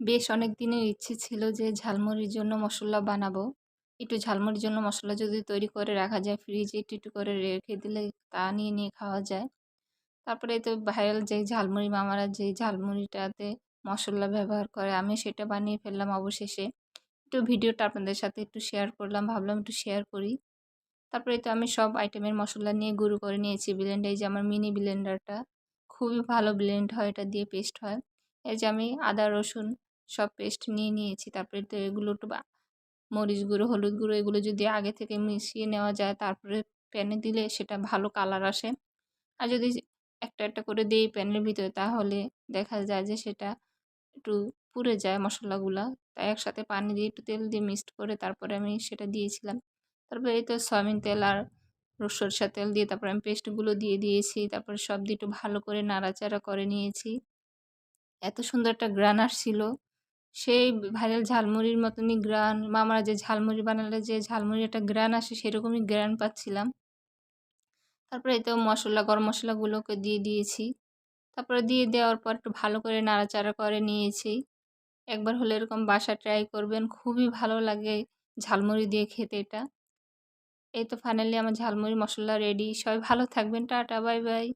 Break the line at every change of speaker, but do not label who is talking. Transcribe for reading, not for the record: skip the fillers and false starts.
বেশ অনেক দিনের ইচ্ছে ছিল যে ঝালমুড়ির জন্য মসল্লা বানাবো। একটু ঝালমুড়ির জন্য মসলা যদি তৈরি করে রাখা যায় ফ্রিজে একটু করে রেখে দিলে তা নিয়ে খাওয়া যায়। তারপরে এই তো ভাইরাল যেই ঝালমুড়ি মামারা যেই ঝালমুড়িটাতে মসল্লা ব্যবহার করে আমি সেটা বানিয়ে ফেললাম অবশেষে। একটু ভিডিওটা আপনাদের সাথে একটু শেয়ার করলাম, ভাবলাম একটু শেয়ার করি। তারপরে তো আমি সব আইটেমের মসল্লা নিয়ে গুঁড়ো করে নিয়েছি ব্লেন্ডে। এই যে আমার মিনি ব্লেন্ডারটা খুবই ভালো ব্লেন্ড হয়, এটা দিয়ে পেস্ট হয়। এই যে আমি আদা রসুন সব পেস্ট নিয়ে নিয়েছি। তারপরে তো এগুলো একটু মরিচ গুঁড়ো, হলুদ গুঁড়ো এগুলো যদি আগে থেকে মিশিয়ে নেওয়া যায় তারপরে প্যানে দিলে সেটা ভালো কালার আসে। আর যদি একটা একটা করে দিই প্যানের ভিতরে তাহলে দেখা যায় যে সেটা একটু পুড়ে যায় মশলাগুলা। তাই একসাথে পানি দিয়ে একটু তেল দিয়ে মিক্সড করে তারপরে আমি সেটা দিয়েছিলাম। তারপরে এই তো সয়াবিন তেল আর সরষের তেল দিয়ে তারপরে আমি পেস্টগুলো দিয়ে দিয়েছি। তারপরে সব দিয়ে একটু ভালো করে নাড়াচাড়া করে নিয়েছি। এত সুন্দর একটা ঘ্রাণ আসছিল। সেই ভাইরাল ঝালমুড়ির মতনই ঘ্রাণ, মামারা যে ঝালমুড়ি বানালে যে ঝালমুড়ির একটা ঘ্রাণ আসে সেরকমই ঘ্রাণ পাচ্ছিলাম। তারপরে এই তো গরম মসলাগুলোকে দিয়ে দিয়েছি। তারপরে দিয়ে দেওয়ার পর একটু ভালো করে নাড়াচাড়া করে নিয়েছি। একবার হলে এরকম বাসায় ট্রাই করবেন, খুবই ভালো লাগে ঝালমুড়ি দিয়ে খেতে এটা। এই তো ফাইনালি আমার ঝালমুড়ি মসলা রেডি। সবাই ভালো থাকবেন। Tata, bye bye.